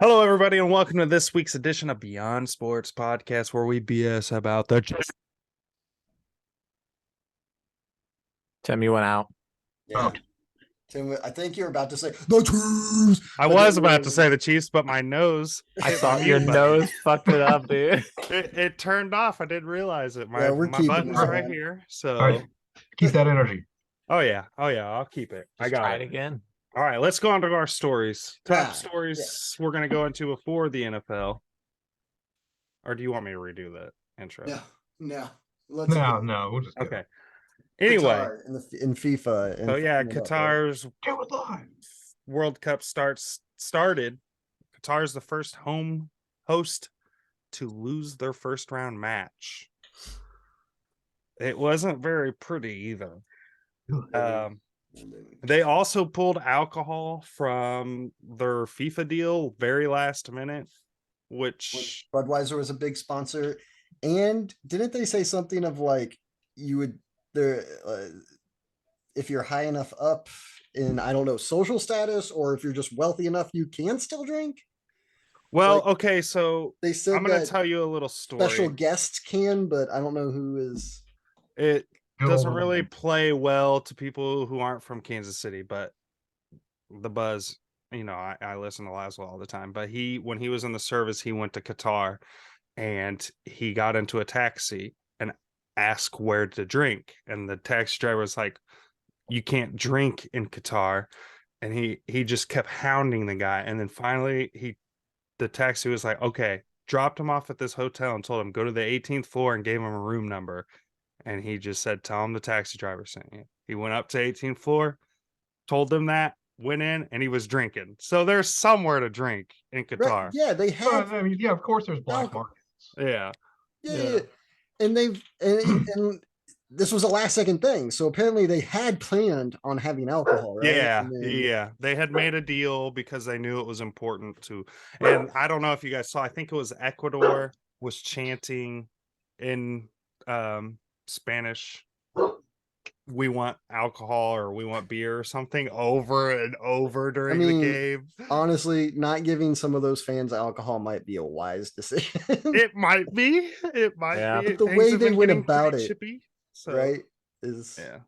Hello, everybody, and welcome to this week's edition of Beyond Sports Podcast, where we BS about the. Tim, you went out. Yeah. Tim, I think you're about to say the Chiefs. I was about to say the Chiefs, but my nose. I saw your nose fucked it up, dude. It turned off. I didn't realize it. My we're keeping button's that. right here. So, All right. Keep that energy. oh yeah, I'll keep it. I got try it it again. All right, let's go on to our stories. Top Yeah, stories we're gonna go into before the NFL. Or do you want me to redo that intro? No. We'll just go. Okay. Anyway, Qatar in FIFA. so yeah, Qatar's Get with live. World Cup started. Qatar's the first home host to lose their first round match. It wasn't very pretty either. They also pulled alcohol from their FIFA deal very last minute, which Budweiser was a big sponsor. And didn't they say something of like you would there if you're high enough up in, I don't know, social status, or if you're just wealthy enough, you can still drink? well, like, okay, so They said I'm going to that tell you a little story. special guests can, but I don't know who is. It Good doesn't old really man. play well to people who aren't from Kansas City, but the buzz, I listen to Laszlo all the time, but when he was in the service, he went to Qatar and he got into a taxi and asked where to drink. And the taxi driver was like, you can't drink in Qatar. And he just kept hounding the guy. And then finally the taxi was like, okay, dropped him off at this hotel and told him go to the 18th floor and gave him a room number. And he just said, tell him the taxi driver sent you. He went up to 18th floor, told them that, went in, and he was drinking. So there's somewhere to drink in Qatar. Right, yeah, they have. I mean, yeah, of course there's black Alcohol. markets. Yeah. And and this was a last second thing. So apparently they had planned on having alcohol, right? Yeah, And then- yeah. They had made a deal because they knew it was important to. And I don't know if you guys saw, I think it was Ecuador was chanting in Spanish, we want alcohol or we want beer or something over and over during the game. Honestly, not giving some of those fans alcohol might be a wise decision. It might be. It might Yeah. be. But the Things way have they been went getting about pretty it, chippy, so, right? Is yeah.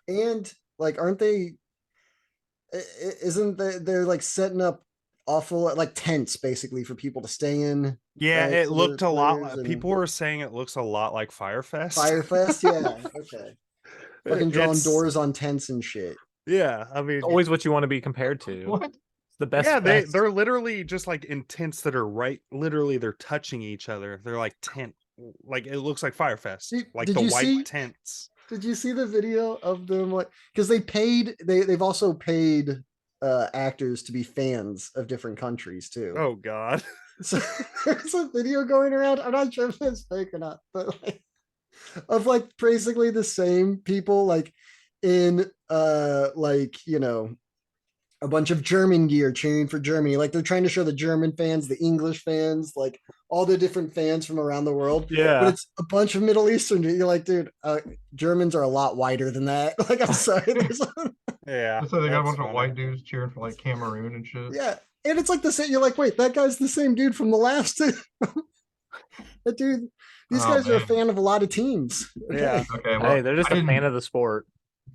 And like, aren't they? Isn't they're like setting up awful like tents basically for people to stay in? Yeah, right, it for looked the a lot players like, and- people were saying it looks a lot like Firefest. Firefest, yeah, okay. Fucking drawing It's- doors on tents and shit. Yeah, I mean, It's always what you want to be compared to. What? It's the best. yeah, fest. they're literally just like in tents that are literally they're touching each other. They're like tent, like it looks like Firefest, like Did the you white see- tents. Did you see the video of them like because they've also paid actors to be fans of different countries too. Oh God. So there's a video going around. I'm not sure if it's fake or not, but like of like basically the same people like in like a bunch of German gear cheering for Germany. Like they're trying to show the German fans, the English fans, like all the different fans from around the world. Yeah. But it's a bunch of Middle Eastern. You're like, dude, Germans are a lot whiter than that. Like, I'm sorry. Yeah. So they got a that's bunch funny. of white dudes cheering for like Cameroon and shit. Yeah. And it's like the same. You're like, wait, that guy's the same dude from the last. That dude, these Oh, guys are a man. fan of a lot of teams. Yeah. Okay, well, Hey, they're just a fan of the sport.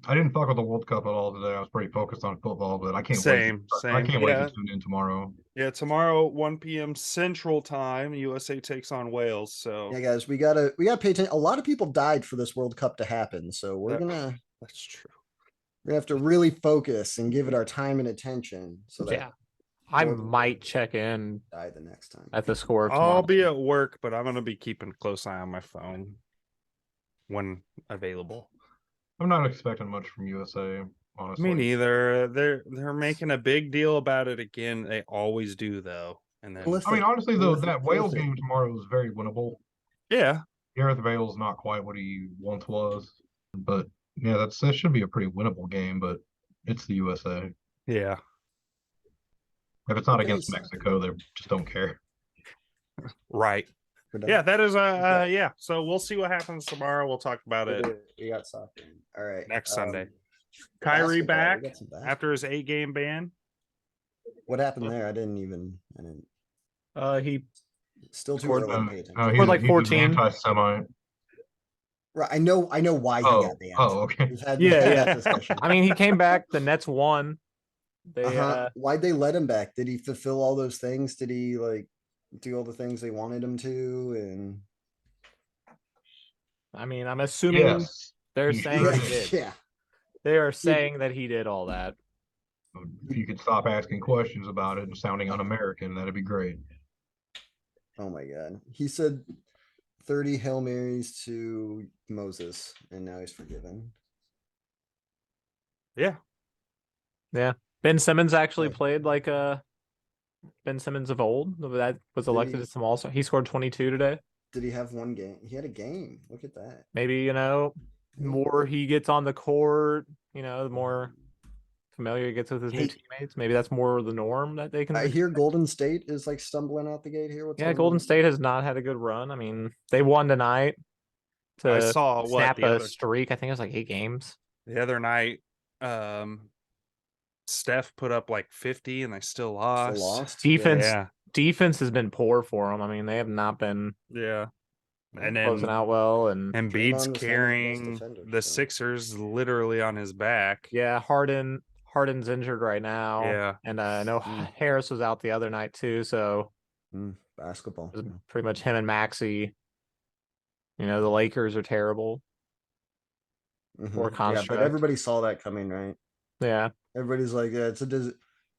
I didn't fuck with the World Cup at all today. I was pretty focused on football, but I can't Same, wait. I same, can't wait yeah. to tune in tomorrow. Yeah, tomorrow 1 p.m. Central Time, USA takes on Wales. So Yeah, guys, we gotta pay attention. A lot of people died for this World Cup to happen, so we're That- gonna that's true. have to really focus and give it our time and attention so that Yeah, I Or- might check in die the next time. at the score. I'll Tomorrow. be at work, but I'm gonna be keeping a close eye on my phone when available. I'm not expecting much from USA, honestly. Me neither. They're making a big deal about it again. They always do, though. And then Unless I mean, they- honestly, though, unless they that Wales close it. game tomorrow is very winnable. yeah, Gareth Bale's not quite what he once was, but yeah, that should be a pretty winnable game. But it's the USA. yeah, If it's not Okay, against so- Mexico, they just don't care. right. We're done. Yeah, that is Okay. yeah. So we'll see what happens tomorrow. We'll talk about it We got soccer. All right. next Sunday. um, Kyrie basketball, we back got some basketball. after his 8-game ban. What happened there? I didn't. He Still too Scored, early to pay attention. Scored like He's 14. anti-Semite. Right. I know why he got banned. Okay. We've had Yeah, that yeah. discussion. I mean, he came back. The Nets won. They Why'd they let him back? Did he fulfill all those things? Did he like do all the things they wanted him to? And I mean, I'm assuming Yes. they're he saying sure he did. did. yeah. They are saying that he did all that. If you could stop asking questions about it and sounding un-American, that'd be great. Oh my god. He said 30 Hail Marys to Moses, and now he's forgiven. Yeah, Ben Simmons actually Yeah. played like Ben Simmons of old. That was Did elected he? to some all-star. He scored 22 today. Did he have one game? He had a game. Look at that. Maybe, the more he gets on the court, the more familiar he gets with his new Hey. teammates. Maybe that's more the norm that they can. I hear Golden State is like stumbling out the gate here. What's Yeah, going Golden on? State has not had a good run. I mean, they won tonight I to saw what snap the a other streak. I think it was like 8 games. the other night. Steph put up like 50 and they still lost. Still lost. Defense, Yeah, defense has been poor for them. I mean, they have not been yeah. And closing then out well. And Embiid's Draymond was one of the best carrying defenders, the so. Sixers literally on his back. yeah, Harden's injured right now. Yeah. And I know Mm. Harris was out the other night too. So Basketball. it was Yeah. pretty much him and Maxey. The Lakers are terrible. Or Mhm. Yeah, construct. but everybody saw that coming, right? Yeah. Everybody's like, yeah, it's a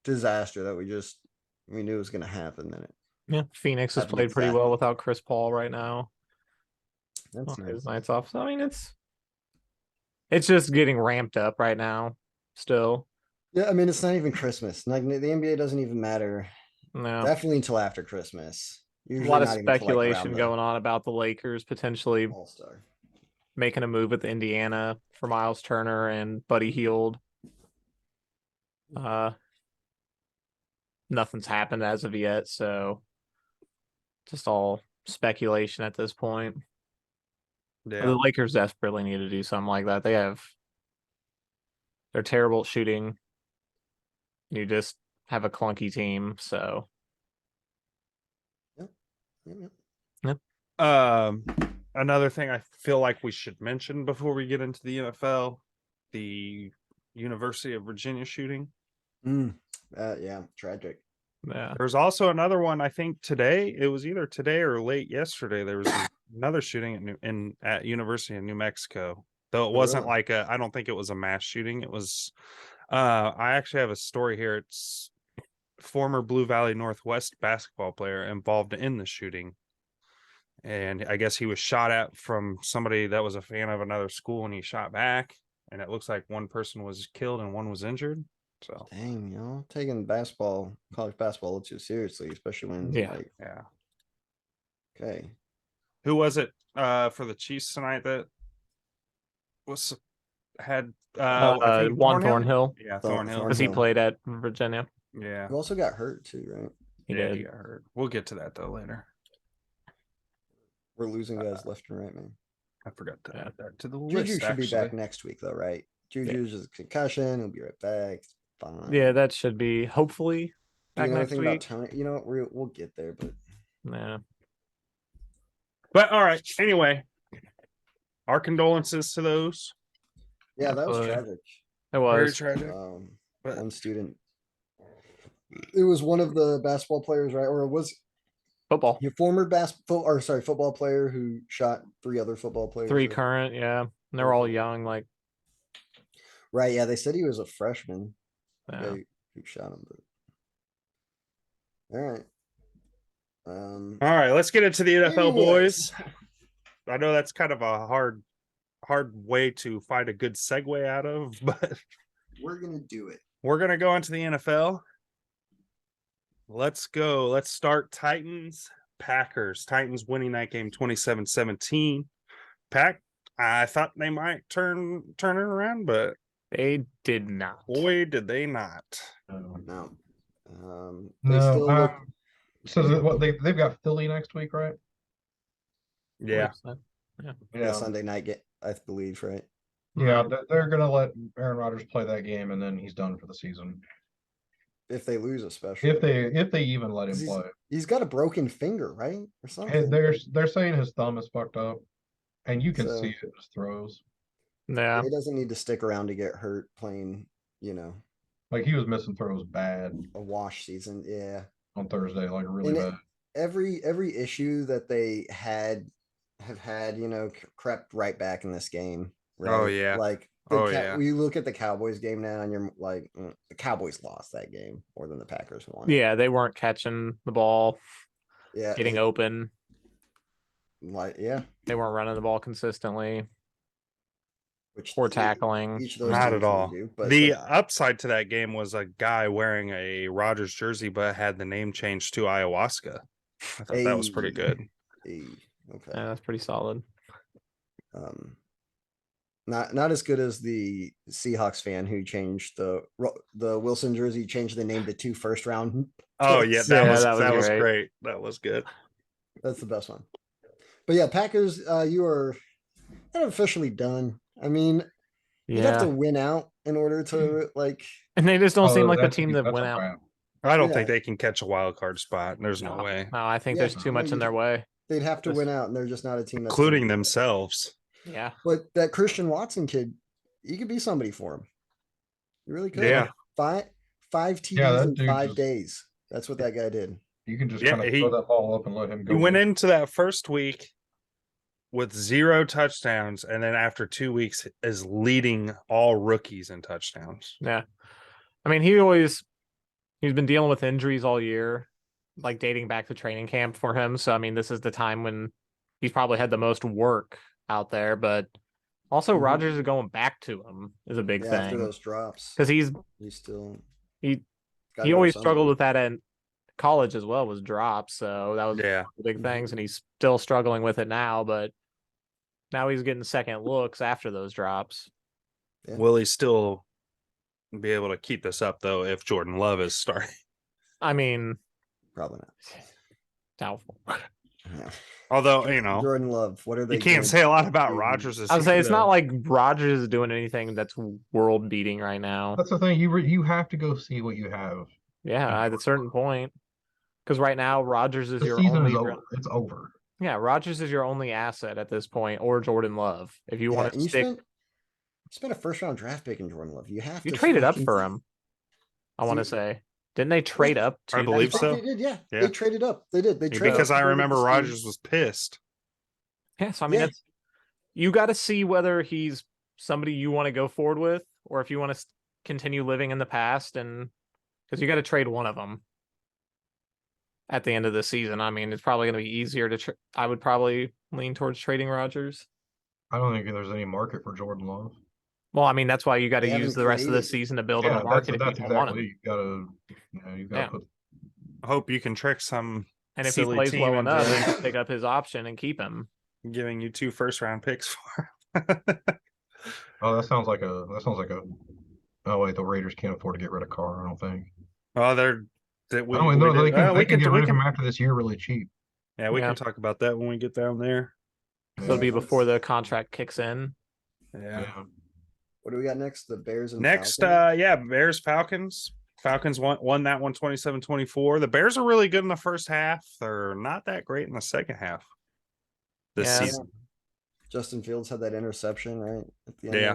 disaster that we knew was going to happen. Then Yeah. Phoenix has Happened played pretty well exactly. without Chris Paul right now. that's On his nice. nights off. So I mean, it's just getting ramped up right now. Still, Yeah, I mean, it's not even Christmas. Like the NBA doesn't even matter. no. Definitely until after Christmas. A Usually lot of not even till, like, speculation around going on about the Lakers potentially All-Star. making a move with Indiana for Miles Turner and Buddy Hield. Nothing's happened as of yet, so just all speculation at this point. Yeah. The Lakers desperately need to do something like that. They're terrible at shooting. You just have a clunky team, so Yeah. Another thing I feel like we should mention before we get into the NFL, the University of Virginia shooting. Yeah, tragic. yeah. There's also another one. I think today. It was either today or late yesterday. There was another shooting at University of New Mexico. Though it wasn't really? like I don't think it was a mass shooting. It was. I actually have a story here. It's former Blue Valley Northwest basketball player involved in the shooting. And I guess he was shot at from somebody that was a fan of another school, and he shot back. And it looks like one person was killed and one was injured. So Dang, taking college basketball a little too seriously, especially when Yeah. yeah. Okay. Who was it for the Chiefs tonight that had I think Juan Thornhill, Yeah, Thornhill. because he Thornhill. played at Virginia. Yeah. You also got hurt too, right? He Yeah, did. he got hurt. We'll get to that though later. We're losing guys left and right, man. I forgot to Yeah. add that to the Juju list. should be back actually. next week, though, right? Juju's just a concussion. He'll be right back. It's fine. Yeah, that should be hopefully Do you back know next anything about week. Tony? You know what? We'll get there, but Yeah. But all right. Anyway, our condolences to those. yeah, that was Absolutely. tragic. It Very was. tragic. But One student. It was one of the basketball players, right? Or it was Football. your former football player who shot 3 other football players. 3 right? current, yeah. And they're all young, like Right, yeah, they said he was a freshman. The yeah. guy who shot him, but all right. all right, let's get into the NFL, Anyways. boys. I know that's kind of a hard way to find a good segue out of, but We're gonna do it. we're gonna go into the NFL. Let's go. Let's start Titans Packers. Titans winning that game 27-17. I thought they might turn it around, but They did not. boy, did they not. No. They No, still look. so what they've got Philly next week, right? Yeah. Yeah, Sunday night game, I believe, right? Yeah, they're gonna let Aaron Rodgers play that game, and then he's done for the season. If they lose, especially If they even let him 'Cause play. he's got a broken finger, right, or And something. they're saying his thumb is fucked up, and you can So- see it in his throws. Yeah. He doesn't need to stick around to get hurt playing, Like he was missing throws bad a wash season. Yeah. on Thursday, like really And bad. every issue that they have had, crept right back in this game. Right? Oh, yeah. Like Yeah. we look at the Cowboys game now, and you're like, the Cowboys lost that game more than the Packers won. Yeah, they weren't catching the ball, Yeah. getting open. Yeah. They weren't running the ball consistently. Which Poor tackling. Each of those Not teams at all. do, but The upside to that game was a guy wearing a Rodgers jersey, but had the name changed to ayahuasca. I thought that was pretty good. okay. Yeah, that's pretty solid. Not as good as the Seahawks fan who changed the Wilson jersey, changed the name to 2 first-round. Oh yeah, picks. that Yeah, was that was that was great. great. That was good. That's the best one. But yeah, Packers, you are not officially done. I mean, you'd have Yeah. to win out in order to And they just don't seem like the that's team that that's went a out. wrap. I don't Yeah. think they can catch a wild card spot. There's no way, No, I think Yeah, there's too no, much in their way. they'd have to Just- win out, and they're just not a team that's gonna including do it. themselves. Yeah. But that Christian Watson kid, he could be somebody for him. You really could. Yeah. Five TDs that in dude 5 just- days. That's what that guy did. You can just Yeah, kind of he- throw that ball up and let him He go. went into that first week with 0 touchdowns, and then after 2 weeks is leading all rookies in touchdowns. Yeah. I mean, he's been dealing with injuries all year, like dating back to training camp for him. So I mean, this is the time when he's probably had the most work out there, but also Mhm. Rodgers is going back to him is a big Yeah, after thing. those drops, Because he's still he gotta he go always somewhere. struggled with that in college as well, was drops. So that was Yeah, the big things, and he's still struggling with it now, but now he's getting second looks after those drops. Yeah. will he still be able to keep this up though if Jordan Love is starting? I mean, Probably not. doubtful. Yeah. Although Jordan Love, what are they? you can't gonna say a lot about do? Rodgers. I would say it's not like Rodgers is doing anything that's world beating right now. That's the thing. You have to go see what you have. Yeah, at a certain point. Because right now, Rodgers is The your season only. is over. It's over. Yeah, Rodgers is your only asset at this point, or Jordan Love. If you Yeah, want and to you stick, spent a first-round draft pick in Jordan Love. You have you to traded up fucking- for him. I want to See- say, didn't they trade up? I To believe that? so. They did, yeah. Yeah. They traded up. They did. They traded because up I to go get remember the same- Rodgers was pissed. Yeah, so I mean, Yeah. that's you got to see whether he's somebody you want to go forward with, or if you want to continue living in the past, and because you got to trade one of them at the end of the season. I mean, it's probably going to be easier to. I would probably lean towards trading Rodgers. I don't think there's any market for Jordan Love. Well, I mean, that's why you got to They use haven't the rest of the created- season to build on Yeah, the market if that's you don't want exactly. him. You gotta Yeah. put. I hope you can trick some And if he silly plays team well into enough, then just pick up his option and keep him. giving you 2 first-round picks for. Oh, that sounds like a. Oh wait, the Raiders can't afford to get rid of Carr. I don't think. Oh, they're that we, I don't we know. did- They can, we they can get we rid of him after this year really cheap. Yeah, we Yeah. can talk about that when we get down there. So it'll be Yeah, before that's- the contract kicks in. Yeah. What do we got next? The Bears and Next, Falcons? Bears Falcons. Falcons won that one 27-24. The Bears are really good in the first half. They're not that great in the second half this Yeah. season. Justin Fields had that interception right at the end. Yeah.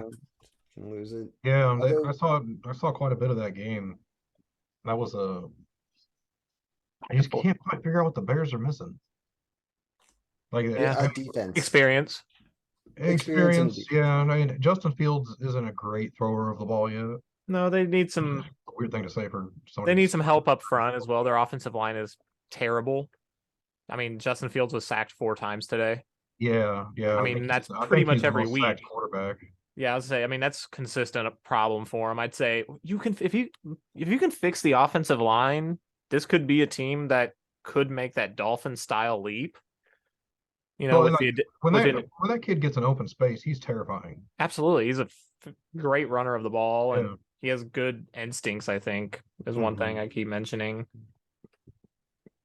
Can lose it. Yeah, Although- I saw quite a bit of that game. That was I just can't quite figure out what the Bears are missing. Like Yeah. Defense. Experience. Experience and Yeah. I mean, Justin Fields isn't a great thrower of the ball yet. No, they need some. It's a weird thing to say for somebody. They need some help up front as well. Their offensive line is terrible. I mean, Justin Fields was sacked 4 times today. Yeah. I mean, think that's he's- I pretty think much he's the every most sacked week. quarterback. Yeah, I would say. I mean, that's consistent a problem for him. I'd say you can if you can fix the offensive line this could be a team that could make that Dolphin style leap. Well, with like, the when with that it, when that kid gets an open space, he's terrifying. absolutely, he's a great runner of the ball, Yeah. and he has good instincts. I think is one thing I keep mentioning.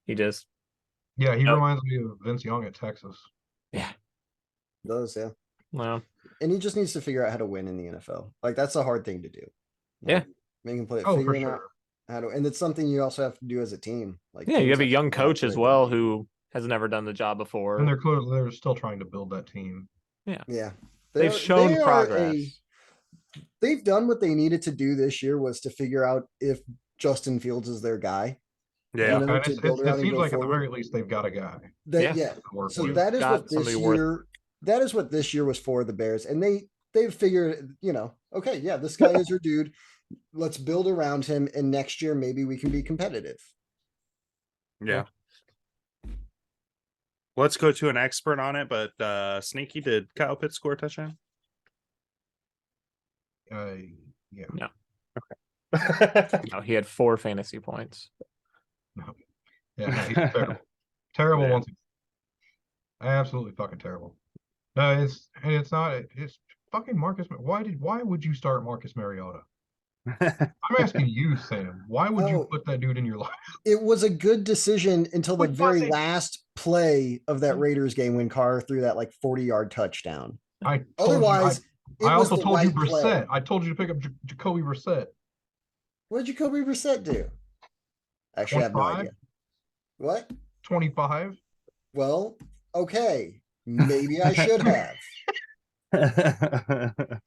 He just Yeah, he Yep. reminds me of Vince Young at Texas. Does, yeah. well, And he just needs to figure out how to win in the NFL. Like that's a hard thing to do. Yeah. Like, making play, Oh, for figuring out sure. how to, and it's something you also have to do as a team. Like yeah, you teams have a to young figure out coach the as right well thing to do. who has never done the job And before. they're still trying to build that team. Yeah, They've shown they are progress. they've done what they needed to do this year was to figure out if Justin Fields is their guy. Yeah. You know, And to build it around and seems go like at the forward. very least they've got a guy That Yeah. to work So with. that is got what this somebody worth- year. That is what this year was for the Bears, and they've figured. Okay, yeah, this guy is your dude. Let's build around him, and next year maybe we can be competitive. Yeah. Let's go to an expert on it, but Sneaky, did Kyle Pitts score a touchdown? Yeah. No, he had 4 fantasy points. Yeah, no, he's terrible. Terrible Yeah. once. Absolutely fucking terrible. No, it's not. It's fucking Marcus. Why would you start Marcus Mariota? I'm asking you, Sam. Why would you Oh. put that dude in your life? It was a good decision until the It very wasn't. last play of that Raiders game when Carr threw that like 40-yard touchdown. I told Otherwise, you. I it was also the told you right play. Brissett. I told you to pick up Jacoby Brissett. What did Jacoby Brissett do? Actually, I have no 25? idea. What? 25. Well, okay. Maybe I should have.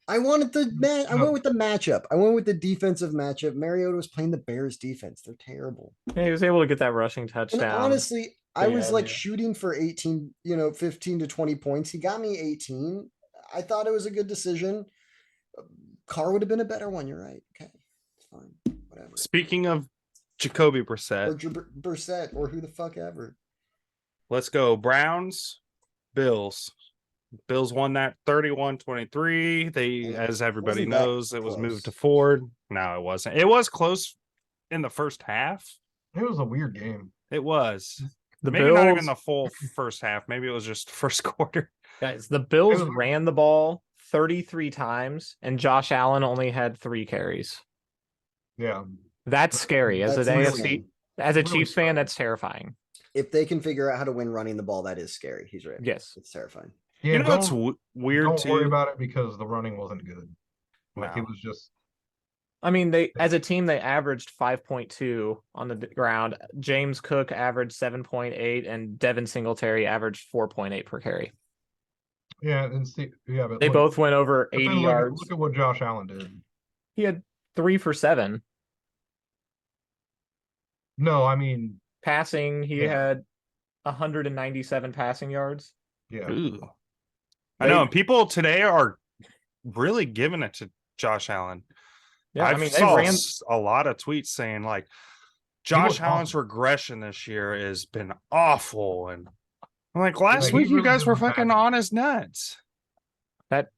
I wanted the I went with the matchup. I went with the defensive matchup. Mariota was playing the Bears defense. They're terrible. Yeah, he was able to get that rushing And touchdown. honestly, I was Yeah, like yeah. shooting for 18, 15 to 20 points. He got me 18. I thought it was a good decision. Carr would have been a better one. You're right. Okay. It's fine. Whatever. Speaking of Jacoby Or Brissett, Brissett or who the fuck ever. let's go. Browns, Bills. Bills won that 31-23. They, And as everybody wasn't that knows, it was moved to close. Ford. No, it wasn't. It was close in the first half. It was a weird game. It was. The Maybe Bills, not even the full first half. Maybe it was just the first quarter. guys, the Bills was- ran the ball 33 times, and Josh Allen only had 3 carries. Yeah. That's scary. As That's an AFC, insane. as a Really Chiefs fan, scary. that's terrifying. If they can figure out how to win running the ball, that is scary. He's right. Yes. It's terrifying. Yeah. You know what's don't weird don't worry too? about it because the running wasn't good. Like No. it was just I mean, they as a team they averaged 5.2 on the ground. James Cook averaged 7.8, and Devin Singletary averaged 4.8 per carry. but They both went over but then 80 yards. Look at what Josh Allen did. He had 3 for 7 No, I mean, passing. He Yeah. had 197 passing yards. yeah. Ooh. I know. And people today are really giving it to Josh Allen. Yeah, I I mean they saw ran. a lot of tweets saying like He was Josh Allen's awesome. regression this year has been awful, and I'm like, last he week you really guys did were look bad. fucking on his nuts. That's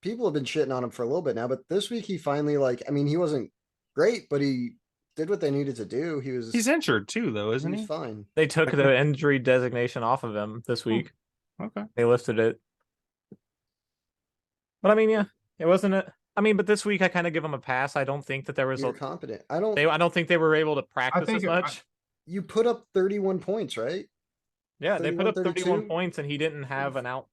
People have been shitting on him for a little bit now, but this week he finally he wasn't great, but he did what they needed to do. He's injured too, though, isn't he's he? fine. they took the injury designation off of him this week. Okay. They lifted it. But I mean, yeah, it wasn't it. I mean, but this week I kind of give him a pass. I don't think that there was You're a. competent. I don't think they were able to practice think as it- much. You put up 31 points, right? Yeah, they put up 31, 31 32. points, and he didn't have an out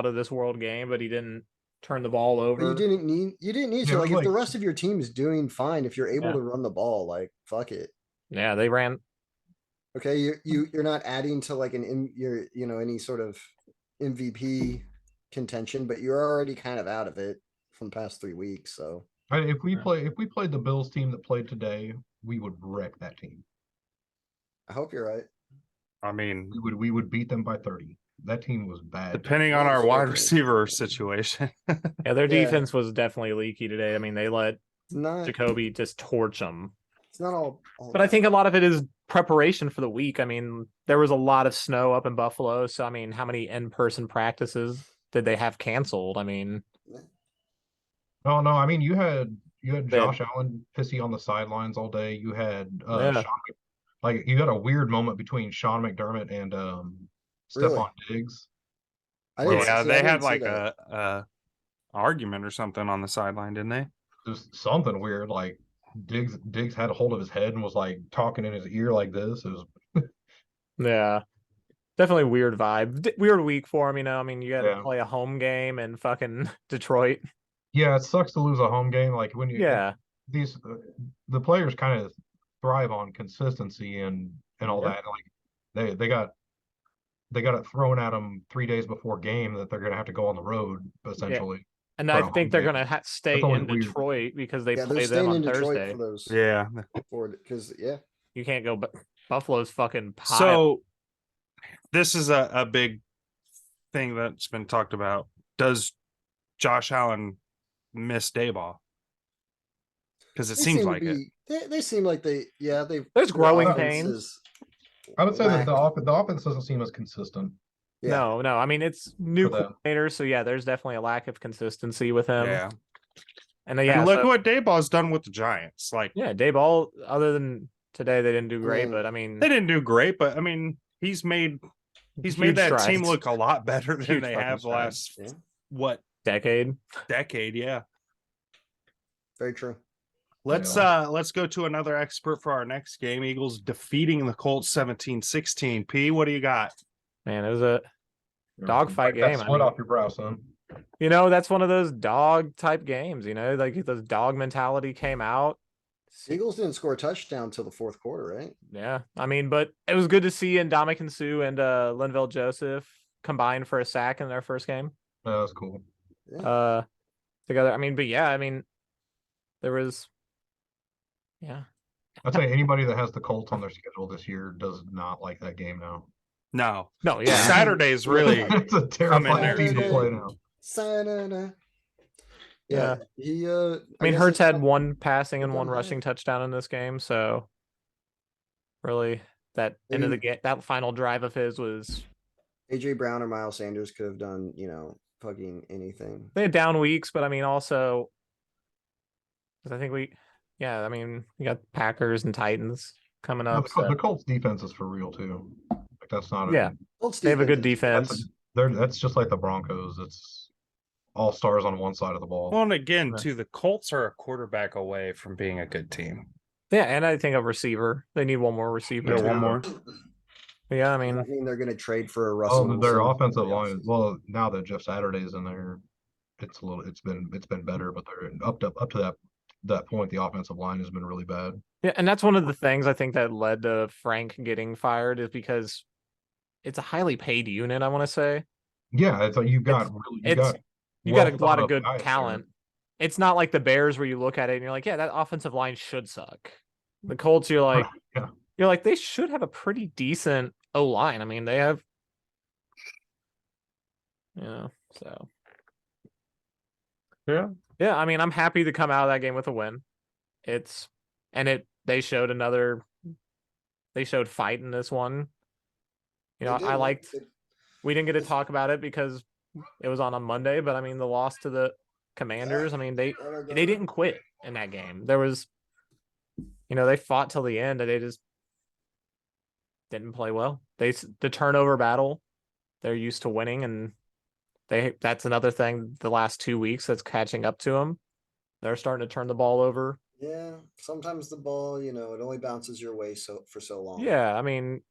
of this world game, but he didn't turn the ball But over. you didn't need Yeah, to. Like if like- the rest of your team is doing fine, if you're able Yeah. to run the ball, like fuck it. Yeah, they ran. Okay, you're not adding to like any sort of MVP contention, but you're already kind of out of it from the past 3 weeks. So If we played the Bills team that played today, we would wreck that team. I hope you're right. I mean, We would beat them by 30. That team was bad. depending on Yeah, our sure, wide yeah. receiver situation. Yeah, their Yeah. defense was definitely leaky today. I mean, they let It's not. Jacoby just torch them. It's not all. But I think a lot of it is preparation for the week. I mean, there was a lot of snow up in Buffalo. So, I mean, how many in-person practices did they have canceled? I mean, No, I mean you had you had They had- Josh Allen pissy on the sidelines all day. You had Yeah. you had a weird moment between Sean McDermott and Really? Stephon Diggs. I Where didn't like Yeah, see. I they didn't had see like that. a argument or something on the sideline, didn't they? just something weird. Like Diggs had a hold of his head and was like talking in his ear like this. It was Yeah. Definitely weird vibe. Weird week for him, I mean, you got to yeah. play a home game in fucking Detroit. Yeah, it sucks to lose a home game. Like when Yeah. these the players kind of thrive on consistency and all Yeah. that. Like they got it thrown at them 3 days before game that they're gonna have to go on the road essentially And for I a home think they're game. going to stay That's always in weird. Detroit because they Yeah, they're play them staying on in Detroit Thursday. for those. Yeah. Because yeah, You can't go, but Buffalo's fucking pile. So this is a big thing that's been talked about. Does Josh Allen miss Dayball? Because it they seems seem like to it. be. They seem like they. Yeah, they. There's their growing offense pains. is I would say that lacked. the offense doesn't seem as consistent Yeah. No. I mean, it's new for them. coordinators, so yeah, there's definitely a lack of consistency with him. Yeah. And And yeah, look so, what Dayball's done with the Giants. Like yeah, Dayball, other than today, they didn't do great, mean, but I mean, they didn't do great, but I mean, he's made huge that strides. team look a lot better than Huge they fucking have the strides. last Yeah, decade. decade. Yeah. very true. Let's go to another expert for our next game. Eagles defeating the Colts 17-16. P, what do you got? Man, it was a dogfight Wipe that game. I sweat mean, off your brow, son. that's one of those dog type games, like the dog mentality came out. Eagles didn't score a touchdown till the fourth quarter, right? Yeah. I mean, but it was good to see Ndamukong Suh and Linval Joseph combined for a sack in their first game. That was cool. Yeah. Together. I mean, but yeah, I mean, there was yeah. I'd say anybody that has the Colts on their schedule this year does not like that game now. No. No, yeah. Saturday's really It's a come in terrifying there. team to play now. Sa-na-na. Yeah. He I mean, guess Hurts it's had not- one passing and done one bad. rushing touchdown in this game, so really that end of the game, that final drive of his was AJ Brown or Miles Sanders could have done, fucking anything. they had down weeks, but I mean also 'cause I think we got Packers and Titans coming No, up. So the Colts defense is for real too. Like that's not Yeah. Colts they have a good defense defense. that's just like the Broncos. It's all stars on one side of the ball. Well, and again, Yeah. too, the Colts are a quarterback away from being a good team. Yeah, and I think a receiver. They need one more receiver. Yeah, too. one more. But yeah, I Does mean, that mean they're going to trade for a Russell? Oh, their Wilson offensive in the line. offseason? Well, now that Jeff Saturday's in there, it's been better. But they're up to that point, the offensive line has been really bad. yeah, and that's one of the things I think that led to Frank getting fired is because it's a highly paid unit. I want to say Yeah, it's like you got you got a well lot of thought good guys there. talent. It's not like the Bears where you look at it and you're like, yeah, that offensive line should suck. The Colts, you're like, Yeah. they should have a pretty decent O line. I mean, they have, so Yeah. yeah. I mean, I'm happy to come out of that game with a win. They showed fight in this one. They did, I man. liked. They- We didn't get to talk about it because it was on a Monday, but I mean, the loss to the Commanders. I mean, they didn't quit in that game. There was, they fought till the end, and they just didn't play well. The turnover battle, they're used to winning, and that's another thing. The last 2 weeks that's catching up to them. They're starting to turn the ball over. Yeah, sometimes the ball, it only bounces your way for so long. Yeah, I mean,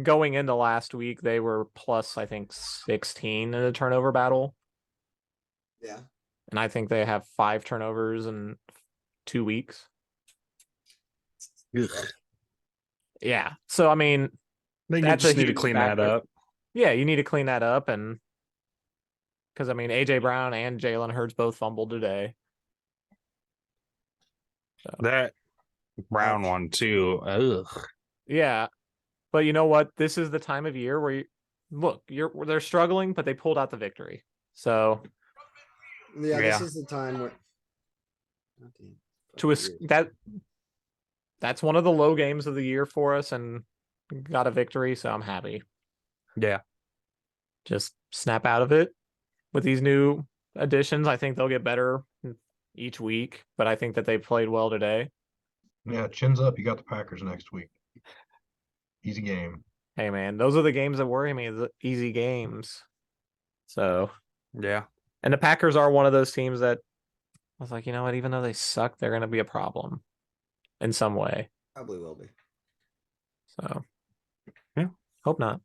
going into last week, they were plus, I think, 16 in the turnover battle. Yeah. And I think they have 5 turnovers in 2 weeks. Yeah. So, I mean, They that's just a need to huge clean that factor. up. Yeah, you need to clean that up. And because, I mean, AJ Brown and Jalen Hurts both fumbled today. So, That Brown one, too. Ugh. yeah. But you know what? This is the time of year where they're struggling, but they pulled out the victory. So, Yeah, Yeah. this is the time where that's one of the low games of the year for us and got a victory, so I'm happy. Yeah. Just snap out of it with these new additions. I think they'll get better each week, but I think that they played well today. Yeah, chins up. You got the Packers next week. Easy game. Hey man, those are the games that worry me, the easy games. So, Yeah. and the Packers are one of those teams that I was like, you know what, even though they suck, they're gonna be a problem in some way. Probably will be. So Yeah. Hope not.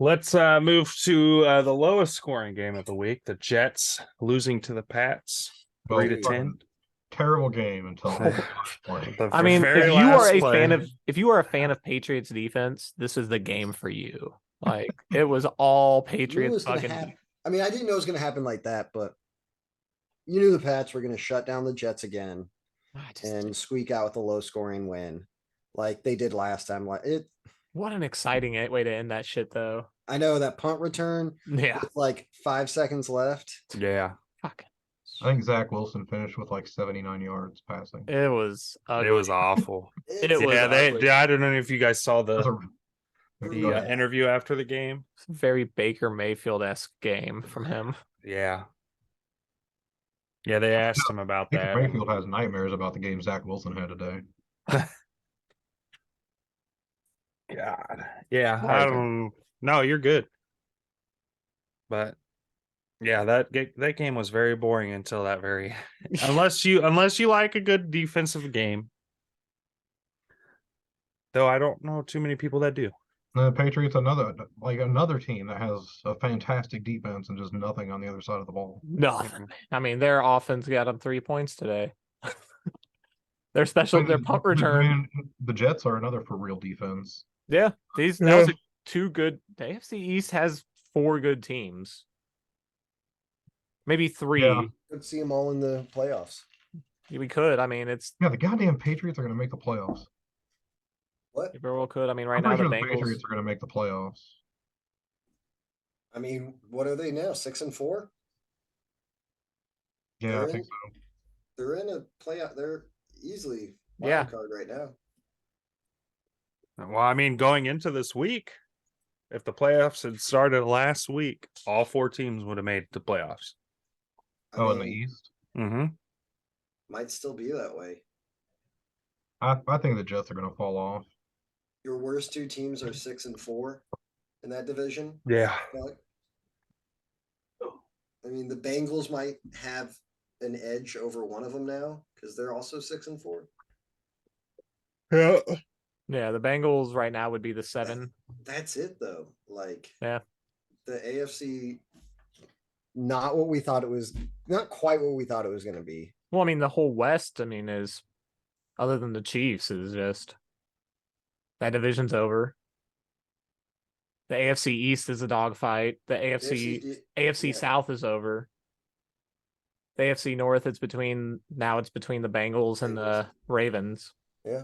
Let's move to the lowest scoring game of the week. The Jets losing to the Pats. Well, 3-10. fucking terrible game until play. The I mean, very if you are last a play. fan of Patriots defense, this is the game for you. Like it was all You knew it Patriots was gonna fucking. happen. I mean, I didn't know it was going to happen like that, but you knew the Pats were going to shut down the Jets again and squeak out with a low scoring win, like they did last time. Like it. What an exciting way to end that shit, though. I know that punt return. Yeah. With like 5 seconds left. Yeah. Fuck. I think Zach Wilson finished with like 79 yards passing. It was ugly. It was awful. It was ugly. I don't know if you guys saw That's the a- interview after the game. It's a very Baker Mayfield-esque game from him. Yeah. Yeah, they asked him about Baker that. Mayfield has nightmares about the game Zach Wilson had today. God. Yeah, Sorry, I don't. No, you're good. But yeah, that game was very boring until that very. unless you like a good defensive game. Though I don't know too many people that do. The Patriots, another team that has a fantastic defense and just nothing on the other side of the ball. Nothing. I mean, their offense got them 3 points today. Their punt return. The Jets are another for real defense. Yeah, that was two good. The AFC East has 4 good teams. Maybe 3. Yeah. Could see them all in the playoffs. We could. I mean, it's Yeah, the goddamn Patriots are going to make the playoffs. What? very well could. I mean, right I'm now pretty the sure the Bengals. Patriots are going to make the playoffs. I mean, what are they now? 6-4? Yeah, They're I think so. They're in a playoff. They're easily wild Yeah. card right now. Well, I mean, going into this week, if the playoffs had started last week, all 4 teams would have made the playoffs. I In the mean, East? Mm-hmm. might still be that way. I think the Jets are going to fall off. Your worst 2 teams are 6-4 in that division. Yeah. Doug. I mean, the Bengals might have an edge over one of them now because they're also 6-4. Yeah. Yeah, the Bengals right now would be the 7. That's it though. Like, Yeah. the AFC, not what we thought it was. Not quite what we thought it was going to be. Well, I mean, the whole West, I mean, is other than the Chiefs, is just that division's over. The AFC East is a dogfight. The AFC yeah. South is over. The AFC North, it's between the Bengals and the Ravens. Yeah.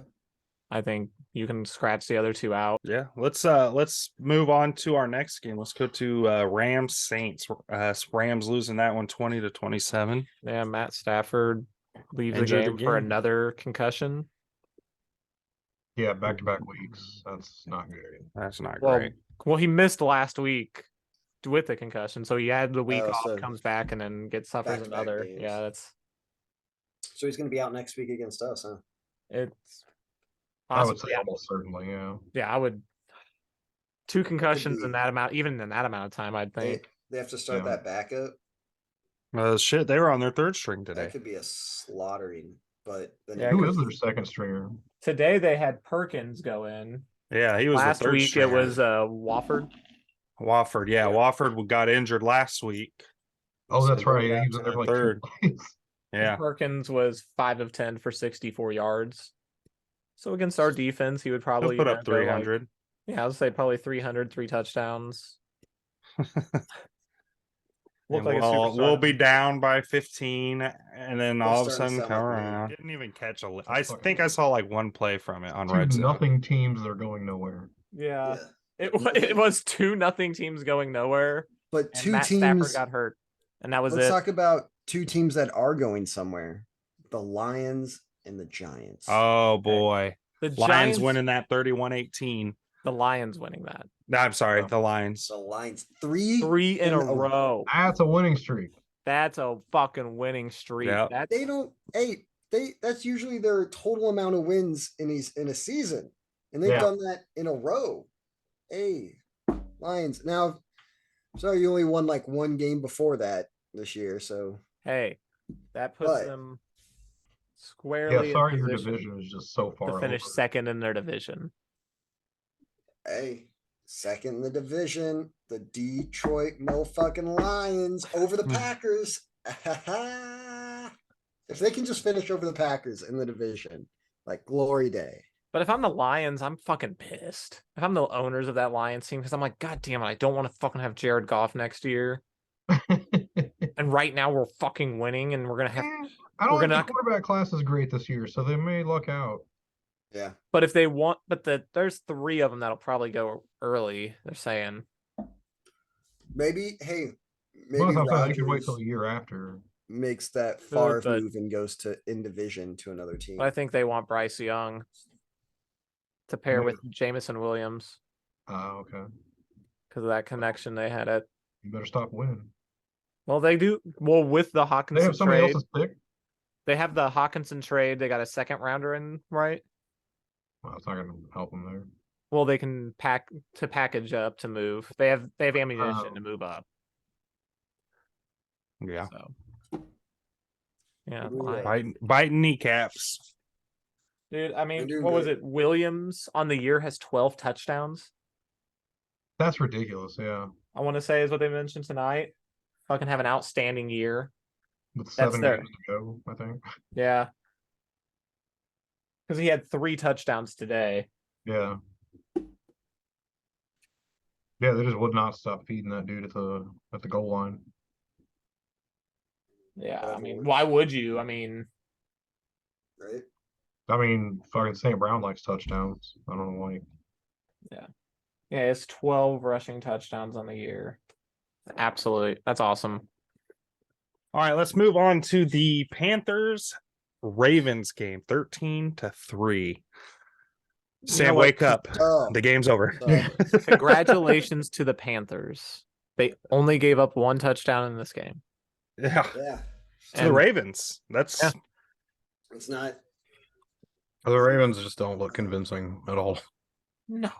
I think you can scratch the other 2 out. Yeah. Let's move on to our next game. Let's go to Rams Saints. Rams losing that one 20-27. Yeah, Matt Stafford leaves the Injured game for again. another concussion. Yeah, back-to-back weeks. That's not good. That's not Well, great. well, he missed last week with the concussion, so he had the week off, so comes back, and then suffers back-to-back another. games. Yeah, that's So he's going to be out next week against us, huh? it's. I would Possibly, say almost certainly, yeah. yeah, I would. 2 concussions in that amount, even in that amount of time, I'd think. They have to start Yeah. that backup. Shit, they were on their 3rd string today. That could be a slaughtering. But then Yeah, Who is their second stringer? Today they had Perkins go in. Yeah, he was Last the 3rd week stringer. it was Wofford. Wofford. Yeah, Wofford got injured last week. Oh, that's So right. they're Yeah, he was back in there to for like third. 2 plays. Yeah. Perkins was 5 of 10 for 64 yards. So against our defense, he would He'll probably put up go like- 300. yeah, I would say probably 300, 3 touchdowns. Look And like a we'll superstar. be down by 15, and then all of a starting sudden to come sound like me. around. Didn't even catch I fucking think I saw like one play from it on 2 Red Zone. nothing teams that are going nowhere. Yeah. Yeah. It was 2-0 teams going nowhere. But And 2 Matt Stafford teams. got hurt. And that was Let's it. talk about 2 teams that are going somewhere. The Lions and the Giants. Oh boy. The Lions Giants winning that 31-18. The Lions winning that. No, I'm sorry, Oh. the Lions. The Lions. 3 3 in a row. That's a winning streak. That's a fucking winning streak. Yeah. That's They don't. Hey, that's usually their total amount of wins in a season, and they've Yeah. done that in a row. Hey, Lions. Now, sorry, you only won like one game before that this year, so hey, that puts But- them Yeah, squarely in sorry, your position division is just so to far finish over. second in their division. hey, second in the division, the Detroit motherfucking Lions over the Packers. If they can just finish over the Packers in the division, like glory day. But if I'm the Lions, I'm fucking pissed. If I'm the owners of that Lions team, because I'm like, God damn it, I don't want to fucking have Jared Goff next year. And right now we're fucking winning, and we're gonna have. I don't we're think the gonna- quarterback class is great this year, so they may luck out. Yeah. But if they want, there's 3 of them that'll probably go early. They're saying. Maybe, hey, Well, maybe that's what they could wait till Rodgers the year after. makes that Favre but- move and goes to in division to another team. But I think they want Bryce Young to pair with Jamison Williams Okay. because of that connection they had at. You better stop winning. Well, they do. Well, with the They Hawkinson have somebody trade, else's pick. they have the Hawkinson trade. They got a second rounder in, right? Well, it's not going to help them there. Well, they can package up to move. They have ammunition to move up. Yeah. So, yeah, Agree. Lions. Biting kneecaps. Dude. I mean, doing what was great. it? Williams on the year has 12 touchdowns. That's ridiculous. Yeah, I want to say is what they mentioned tonight. Fucking have an outstanding year. with That's 7 their- games to go, I think. Yeah. Because he had 3 touchdowns today. Yeah. Yeah, they just would not stop feeding that dude at the goal line. Yeah, I mean, Lord. why would you? I mean, Right? I mean, fucking St. Brown likes touchdowns. I don't know why. yeah, it's 12 rushing touchdowns on the year. Absolutely, that's awesome. All right, let's move on to the Panthers Ravens game, 13-3. Sam, know what? wake up. Oh, The game's over. so- Congratulations to the Panthers. They only gave up 1 touchdown in this game. Yeah. yeah. To the And- Ravens. That's Yeah. It's not. The Ravens just don't look convincing at all. No.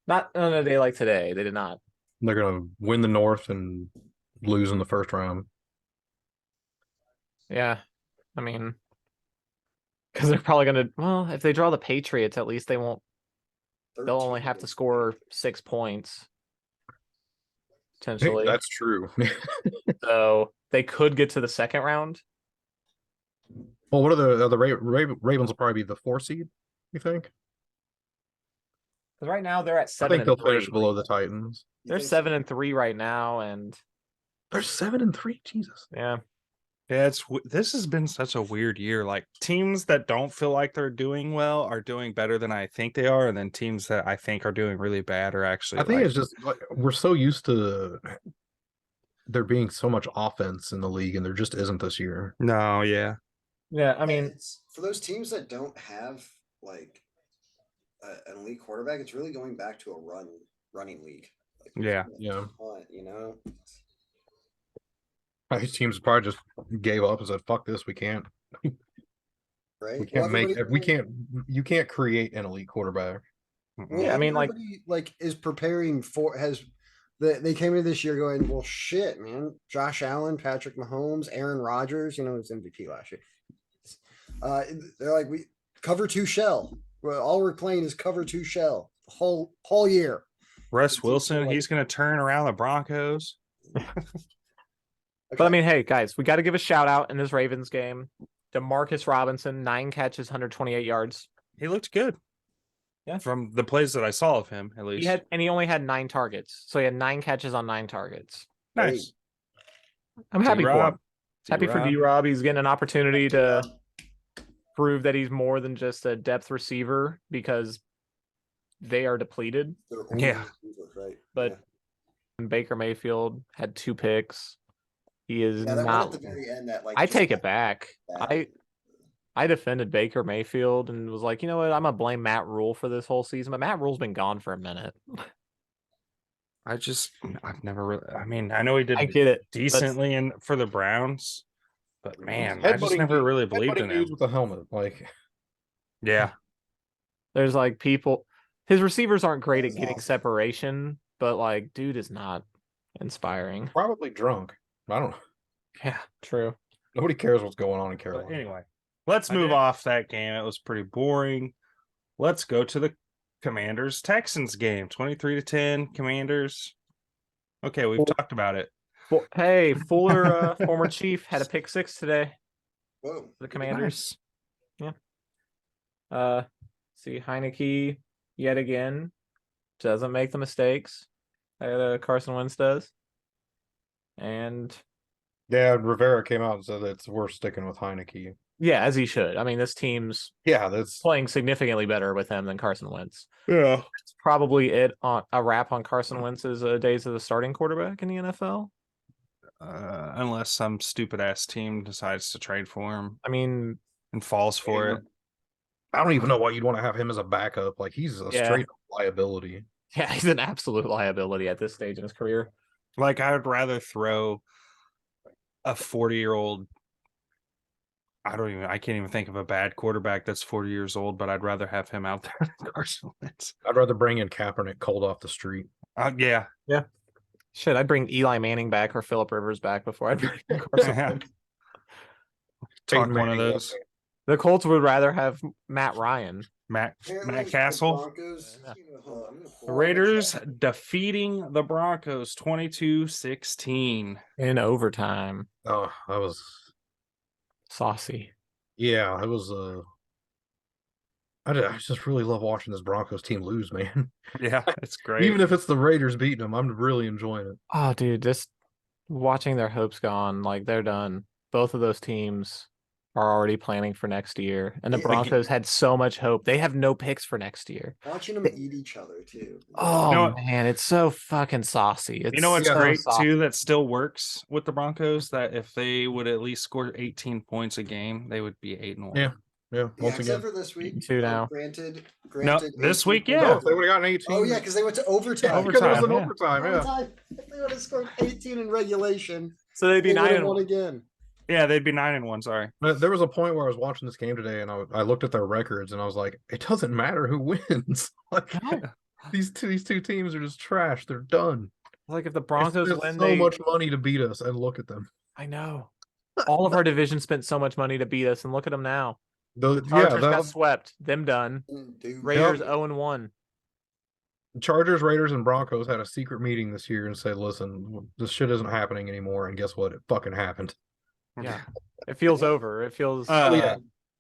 Not on a day like today. They did not. They're gonna win the North and lose in the first round. Yeah. I mean, because they're probably going to, well, if they draw the Patriots, at least they won't, they'll only have to score 6 points. Potentially. That's true. So they could get to the second round. Well, what are the Ravens will probably be the 4 seed, you think? Because right now they're at I 7 think they'll and 3. finish below the Titans. They're 7 and 3 right now, and They're 7-3. Jesus. yeah, Yeah, this has been such a weird year. Like teams that don't feel like they're doing well are doing better than I think they are, and then teams that I think are doing really bad are actually. I think like, it's just like we're so used to there being so much offense in the league, and there just isn't this year. no, yeah, yeah. I mean, It's, for those teams that don't have like an elite quarterback, it's really going back to a running league. Like, Yeah. Yeah. you know. These teams probably just gave up and said, "Fuck this, we can't. Right? We can't make. everybody- We can't. You can't create an elite quarterback." Well, Yeah, I mean, like- everybody, like is preparing for they came into this year going, well, shit, man. Josh Allen, Patrick Mahomes, Aaron Rodgers, you know, his MVP last year. They're like, we cover 2 shell. Well, all we're playing is cover 2 shell whole year. Russ Teams Wilson, like- he's going to turn around the Broncos. but I mean, hey guys, we got to give a shout out in this Ravens game. DeMarcus Robinson, 9 catches, 128 yards. He looked good. Yeah. From the plays that I saw of him, at least. He only had 9 targets, so he had 9 catches on 9 targets. Nice. I'm happy for D-Rob. him. Happy for D-Rob. D-Rob. He's getting an opportunity to prove that he's more than just a depth receiver because they are depleted. They're only Yeah. receivers, right? But Baker Mayfield had 2 picks. He is yeah, that one not. at the very end that like I just take it got back. bad. I defended Baker Mayfield and was like, you know what? I'm gonna blame Matt Rule for this whole season, but Matt Rule's been gone for a minute. I've never really. I mean, I know he did I get it. decently in for the Browns, but man, I just Headbutting never dude- really believed in headbutting dudes him. with a helmet. Like, Yeah, There's like people. His receivers aren't great That at is getting awesome. separation, but like, dude is not inspiring. probably drunk. I don't know. Yeah, true. Nobody cares what's going on in but Carolina. anyway, let's move off that game. It was pretty boring. Let's go to the Commanders Texans game. 23-10 Commanders. Okay, we've talked about it. Hey, Fuller, former Chief, had a pick 6 today. Whoa. The Commanders. Nice. See Heineke yet again doesn't make the mistakes that Carson Wentz does, and Yeah, Rivera came out and said that it's worth sticking with Heineke. yeah, as he should. I mean, this team's Yeah, that's playing significantly better with him than Carson Wentz. Yeah. It's probably a wrap on Carson Wentz's days as a starting quarterback in the NFL. Unless some stupid ass team decides to trade for him I mean, and falls for Yeah. it. I don't even know why you'd want to have him as a backup. Like, he's a Yeah. straight liability. yeah, he's an absolute liability at this stage in his career. Like, I would rather throw a 40-year-old. I can't even think of a bad quarterback that's 40 years old, but I'd rather have him out there than Carson Wentz. I'd rather bring in Kaepernick cold off the street. Yeah. Shit, I'd bring Eli Manning back or Phillip Rivers back before I'd bring Carson Wentz. Talk Peyton one of Manning, those. The Colts would rather have Matt Ryan. Matt Apparently the Castle. Broncos, Yeah. hold on, I'm gonna pull The up Raiders the chat. defeating the Broncos 22-16. In overtime. Oh, that was Saucy. yeah, it was I just really love watching this Broncos team lose, man. Yeah, it's great. Even if it's the Raiders beating them, I'm really enjoying it. Oh, dude, just watching their hopes gone, like they're done. Both of those teams are already planning for next year. And the Yeah, Broncos had so much hope. They have no picks for next year. Watching them eat each other too. Oh You know what- man, it's so fucking saucy. It's You know what's so great saucy. too that still works with the Broncos? That if they would at least score 18 points a game, they would be 8-1. Yeah. Yeah, Yeah, once except again. for this week. 2 now. Granted, No, this 18 week, points. yeah. No, if they would have gotten 18. Oh yeah, because they went to overtime. because it was an Overtime, overtime, yeah. Overtime. If they would have scored 18 in regulation, So they'd be they would 9 have and won 1. again. Yeah, they'd be 9-1. Sorry. But there was a point where I was watching this game today, and I looked at their records, and I was like, it doesn't matter who wins. Like, No. these two teams are just trash. They're done. Like if the They Broncos spent win, so much money to beat us, and look at them. I know. All of our division spent so much money to beat us, and look at them now. The Chargers got swept. Them done. Dude, Raiders 0-1. Chargers, Raiders, and Broncos had a secret meeting this year and said, "Listen, this shit isn't happening anymore." And guess what? It fucking happened. Yeah. It feels over. It feels yeah.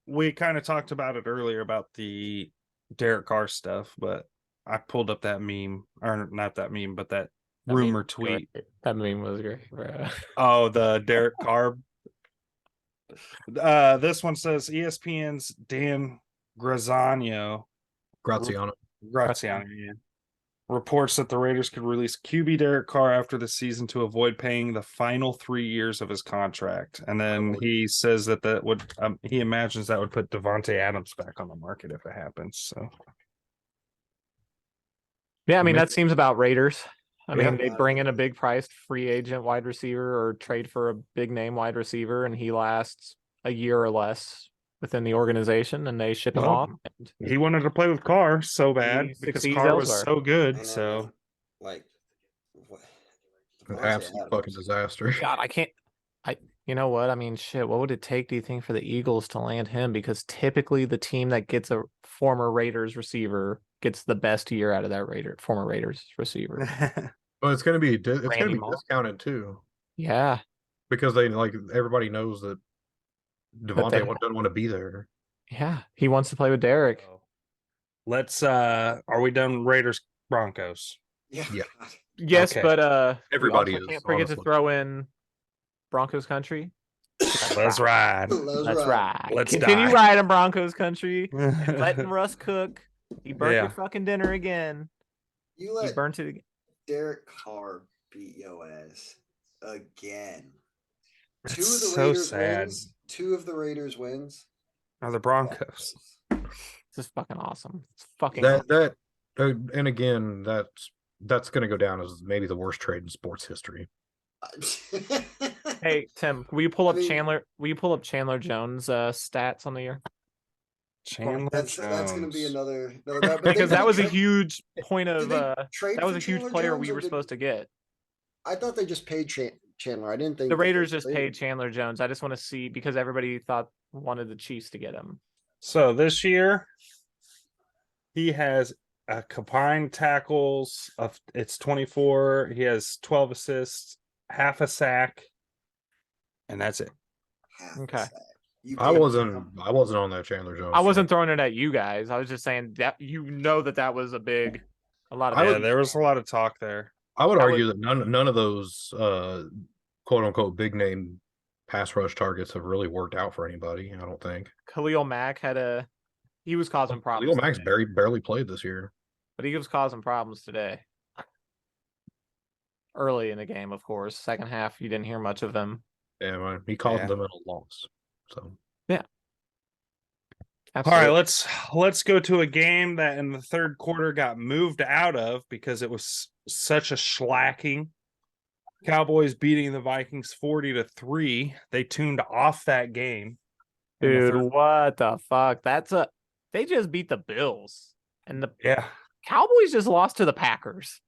We kind of talked about it earlier about the Derek Carr stuff, but I pulled up that meme, or not that meme, but that that meme rumor was tweet. great. That meme was great, bro. Oh, the Derek Carr. This one says ESPN's Dan Graziano Graziano. yeah, reports that the Raiders could release QB Derek Carr after the season to avoid paying the final 3 years of his contract. And then he says that would he imagines that would put Devontae Adams back on the market if it happens. So Yeah, I mean that seems about Raiders. I Yeah. mean, they bring in a big priced free agent wide receiver or trade for a big name wide receiver, and he lasts a year or less within the organization, and they ship him Well, off. And he wanted to play with Carr so bad He because succeeds Carr was elsewhere. so good. I know, So man. Like, what? An Devontae absolute Adams. fucking disaster. God, I can't. You know what? I mean, shit. What would it take, do you think, for the Eagles to land him? Because typically, the team that gets a former Raiders receiver gets the best year out of that former Raiders receiver. But it's going to be Randy Moss. discounted too, Yeah, because everybody knows that Devontae doesn't want to be there. yeah. He wants to play with Derek. let's are we done Raiders Broncos? Yeah. Yeah. God. Yes, Okay. but Everybody we also is, can't forget to honestly. throw in Broncos country. Let's ride. Let's ride. Let's Continue die. riding Broncos country. And letting Russ cook. He burnt Yeah. your fucking dinner again. You He let burnt it again. Derek Carr beat your ass again. It's Two of the so Raiders sad. wins. Two of the Raiders wins. Are the Broncos? This is fucking awesome. It's fucking And again, that's that's going to go down as maybe the worst trade in sports history. Hey Tim, will you pull I up mean- Chandler? Will you pull up Chandler Jones stats on the year? Chandler that's going to be Jones. another guy. But they Because that didn't was a trade- huge point did of they trade that was for a huge Chandler player Jones, we or were did- supposed to get. I thought they just paid Chandler. I didn't think The that they Raiders just traded paid him. Chandler Jones. I just want to see because everybody wanted the Chiefs to get him. So this year, he has a combined tackles of it's 24. He has 12 assists, half a sack, and that's it. Half a Okay. sack. You I paid wasn't him. on that Chandler Jones. I wasn't throwing it at you guys. I was just saying that that was a lot of. I Yeah, would- there was a lot of talk there. I would I argue that none of those quote unquote big name pass rush targets have really worked out for anybody. I don't think. Khalil Mack he was causing problems. Leo Max today, barely played this year. but he was causing problems today. Early in the game, of course. Second half, you didn't hear much of him. Yeah, man, he caused Yeah. them at a loss. So Absolutely. All right, let's go to a game that in the third quarter got moved out of because it was such a shellacking. Cowboys beating the Vikings 40-3. They tuned off that game. in the Dude, third- what the fuck? They just beat the Bills. And the yeah. Cowboys just lost to the Packers.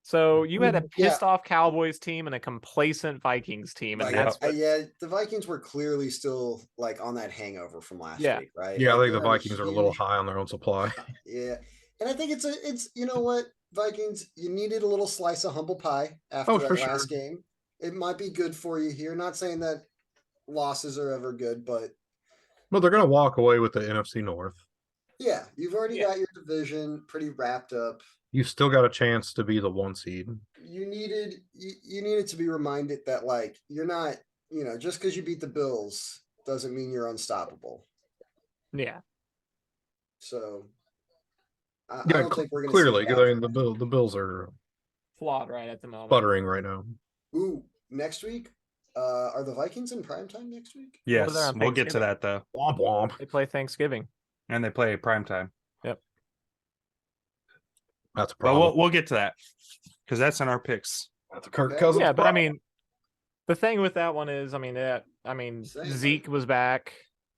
So you had a Yeah. pissed off Cowboys team and a complacent Vikings team, and Like, that's what, yeah, the Vikings were clearly still like on that hangover from last Yeah. week, right? yeah, I Like, think the they're on a Vikings are a little huge- high on their own supply. Yeah, and I think it's you know what, Vikings, you needed a little slice of humble pie after Oh, that for last sure. game. It might be good for you here. Not saying that losses are ever good, but But they're gonna walk away with the NFC North. yeah, you've already Yeah. got your division pretty wrapped up. You still got a chance to be the 1 seed. You needed to be reminded that like you're not, just because you beat the Bills doesn't mean you're unstoppable. yeah. So I Yeah, don't think we're going to clearly. I mean, the Bills are Flawed right at the moment. sputtering right now. Ooh, next week, are the Vikings in primetime next week? Yes, they're on we'll get to Thanksgiving. that though. Womp womp. They play Thanksgiving. And they play primetime. That's a But problem. we'll get to that because that's in our picks. That's a Kirk Okay. Cousins. Yeah, but I problem. mean, the thing with that one is, Same. Zeke was back,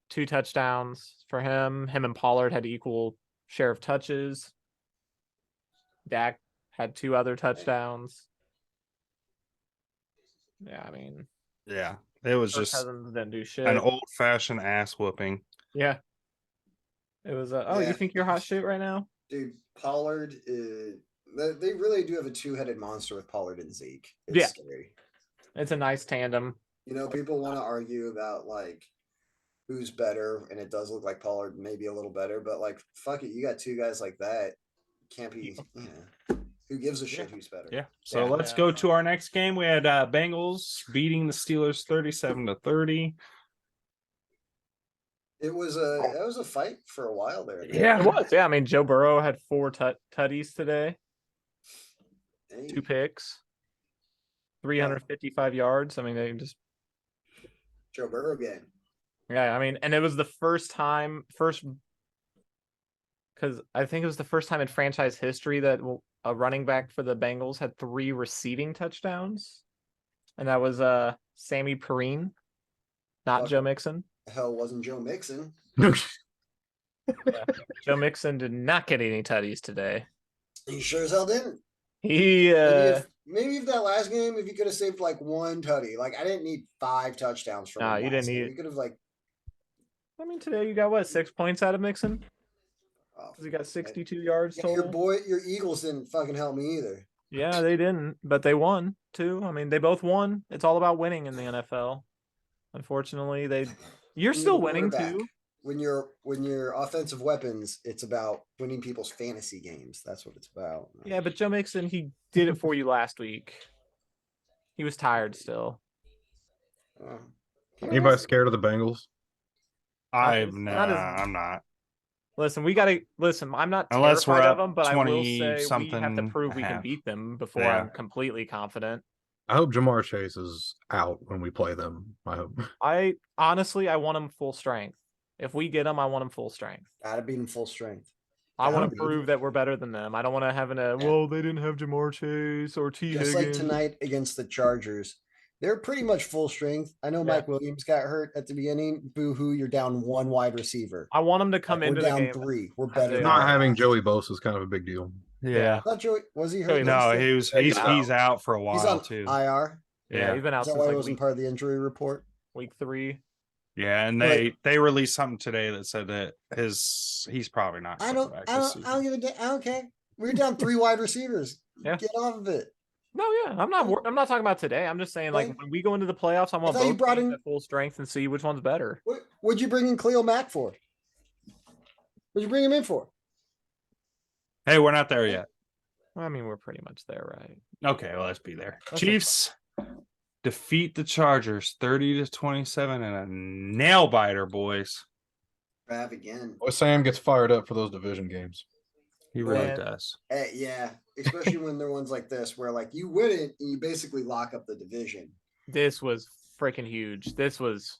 2 touchdowns for him. Him and Pollard had equal share of touches. Dak had 2 other touchdowns. Yeah, I mean, Yeah. It was Kirk just Cousins didn't do shit. an old fashioned ass whooping. Yeah, it was. You Yeah. think you're hot shit right now? Dude, Pollard is. They really do have a two-headed monster with Pollard and Zeke. It's Yeah. scary. It's a nice tandem. People want to argue about like who's better, and it does look like Pollard maybe a little better, but like fuck it, you got 2 guys like that. Can't be. Yeah. Who gives a shit who's better? Yeah. So Yeah. let's go to our next game. We had Bengals beating the Steelers 37-30. It was a fight for a while there. Yeah. It was. Yeah, I mean, Joe Burrow had 4 tutties today, Hey, 2 picks, 355 yards. I mean, they just. Joe Burrow game. Yeah, I mean, and it was the first because I think it was the first time in franchise history that a running back for the Bengals had 3 receiving touchdowns, and that was Sammy Perrine, not Fuck. Joe Mixon. The hell wasn't Joe Mixon? Joe Mixon did not get any tutties today. He sure as hell didn't. He Maybe if that last game, if you could have saved like 1 tutty, like I didn't need 5 touchdowns from No, him you last didn't game. need- You could have like. I mean, today you got what, 6 points out of Mixon? Oh, 'Cause he got 62 yards yeah, total. your Eagles didn't fucking help me either. Yeah, they didn't, but they won too. I mean, they both won. It's all about winning in the NFL. Unfortunately, you're You need still a winning quarterback. too. When you're offensive weapons, it's about winning people's fantasy games. That's what it's about. Yeah, but Joe Mixon, he did it for you last week. He was tired still. Anybody scared of the Bengals? I'm Not as- not. Listen, we gotta listen. I'm not Unless we're terrified up of them, but I will say we have to 20-something prove we a can half. beat them before Yeah. I'm completely confident. I hope Jamar Chase is out when we play them. I hope. I honestly, I want him full strength. If we get him, I want him full strength. Gotta beat him full strength. I want Gotta to be. prove that we're better than them. I don't want to have well, they didn't have Jamar Chase or T. Just like Higgins. tonight against the Chargers. They're pretty much full strength. I know Yeah. Mike Williams got hurt at the beginning. Boo hoo, you're down one wide receiver. I want them to come Like, we're into the down game. 3. We're as better they than Not are. having that. Joey Bosa is kind of a big deal. Yeah. Not Joey. Was he hurt? Joey No, No, he's he's out. he's out for a he's while on too. IR. Yeah, he's been out Is that since why he like wasn't part of the injury report? week 3. Yeah, and But- they released something today that said that he's probably not. I coming don't back I this don't I season. don't give a damn. I don't care. We're down 3 wide receivers. Yeah. Get off of it. No, yeah, I'm not talking about today. I'm just saying, like, Like, when we go into the playoffs, I want thought you both brought teams in- at full strength and see which one's better. What'd you bring in Khalil Mack for? What'd you bring him in for? Hey, we're not there yet. Well, I mean, we're pretty much there, right? Okay, well, let's be there. That's Chiefs defeat the Chargers 30-27 and a nail biter, boys. Trav again. Well, Sam gets fired up for those division games. He really Man. does. Yeah, especially when they're ones like this where like you win it and you basically lock up the division. This was freaking huge. This was,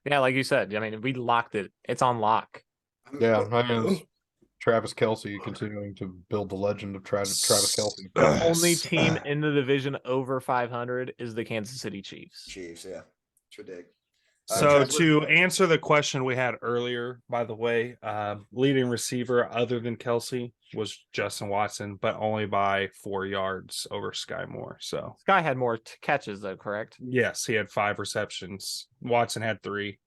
yeah, like you said. I mean, we locked it. It's on lock. I mean, Yeah, what- I mean, Travis Kelce continuing to build the legend of Travis Kelce. The only team in the division over 500 is the Kansas City Chiefs. Chiefs, yeah. It's ridiculous. So Trav- to answer the question we had earlier, by the way, leading receiver other than Kelsey was Justin Watson, but only by 4 yards over Sky Moore. So Sky had more catches though, correct? yes, he had 5 receptions. Watson had 3,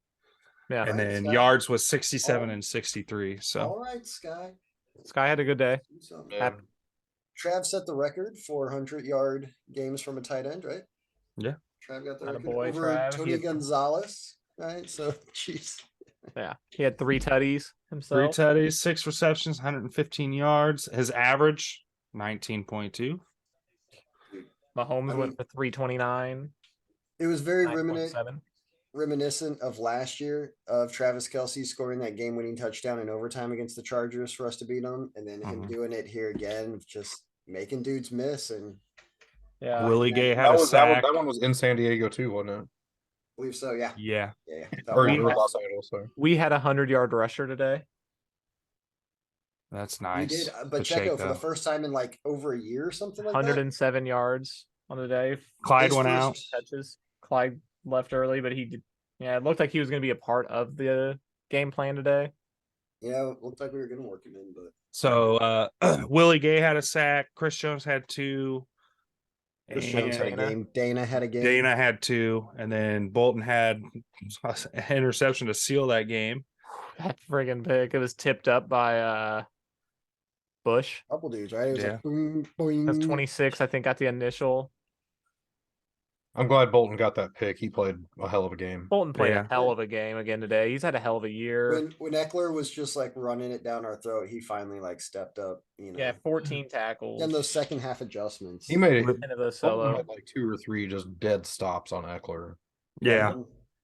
Yeah, and Right, then Sky. yards was 67 Oh. and 63. So All right, Sky. Sky had a good day. Do something. Yeah. Trav set the record for 100-yard games from a tight end, right? Yeah. Trav got the Atta record boy, over Trav. He Tony had- Gonzalez, right? So, jeez. Yeah, he had 3 tutties 3 himself. tutties, 6 receptions, 115 yards. His average 19.2. Mahomes I went mean- for 329. It was very 9.7. reminiscent of last year of Travis Kelce scoring that game-winning touchdown in overtime against the Chargers for us to beat them, and then him Mhm. doing it here again, of just making dudes miss. And Yeah, Willie Gay had That a was sack. that one was in San Diego too, wasn't it? I believe so. Yeah, Yeah. yeah. Or We it was had- Los Angeles. Sorry. we had a 100-yard rusher today. That's We nice. did, but Checo for the first time in like over a year or something like that. 107 yards on the day. Clyde His went first- out. Touches. Clyde left early, but he did. Yeah, it looked like he was going to be a part of the game plan today. Yeah, it looked like we were going to work him in, but So Willie Gay had a sack. Chris Jones had 2. Chris Jones had a Dana. game. Dana had a game. Dana had 2, and then Bolton had an interception to seal that game. That friggin' pick. It was tipped up by Bush. Couple dudes, right? It was Yeah. like boom, boing. That's 26, I think, got the initial. I'm glad Bolton got that pick. He played a hell of a game. Bolton played Yeah. a hell of a game again today. He's had a hell of a year. When Eckler was just like running it down our throat, he finally like stepped up. You know, Yeah, 14 tackles. and those second half adjustments. He made it. Into the Bolton solo. had like 2 or 3 just dead stops on Eckler. Yeah.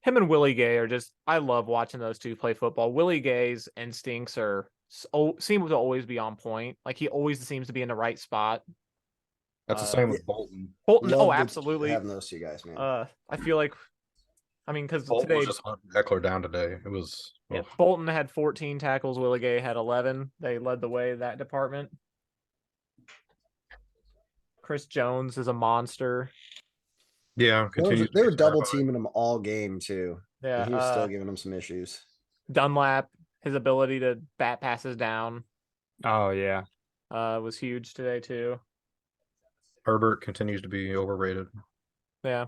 Him and Willie Gay are just. I love watching those two play football. Willie Gay's instincts are seem to always be on point. Like he always seems to be in the right spot. That's the same with Bolton. Bolton. Love Oh, to absolutely. having those two guys, man. I feel like. I mean, because Bolton today was just hunting Eckler down today. It was yeah, ugh. Bolton had 14 tackles. Willie Gay had 11. They led the way in that department. Chris Jones is a monster. Yeah. Continues to They be were double terrifying. teaming him all game too. Yeah, and he was still giving them some issues. Dunlap, his ability to bat passes down, Oh yeah. was huge today too. Herbert continues to be overrated. Yeah,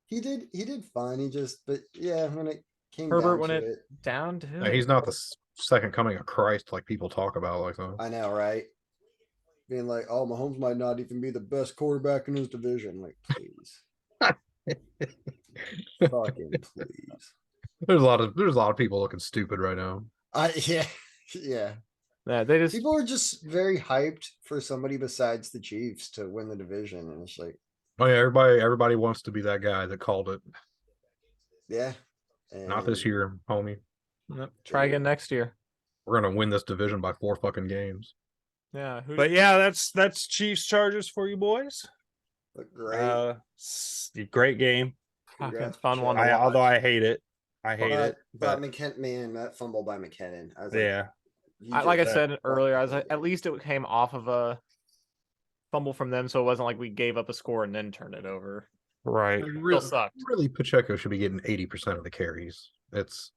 He did fine. He just, but yeah, when it came Herbert down when to it it, down to Yeah, he's not the second coming of Christ like people talk about. Like that. I know, right? Being like, oh, Mahomes might not even be the best quarterback in his division. Like, please, fucking please. There's a lot of people looking stupid right now. Yeah, yeah. yeah. They just People are just very hyped for somebody besides the Chiefs to win the division, and it's like, Oh yeah, everybody wants to be that guy that called it. yeah. Not this and year, homie. Nope, try again next year. We're gonna win this division by 4 fucking games. Yeah, But yeah, that's Chiefs Chargers for you boys. Look great. Great game. Congrats, fun one. Chad. Although I hate it. I hate it. But But McKinnon, man, that fumble by McKinnon. I was like, yeah. like I just- said earlier, I was like, at least it came off of a fumble from them, so it wasn't like we gave up a score and then turned it over. Right. Still Really, sucked. really, Pacheco should be getting 80% of the carries. It's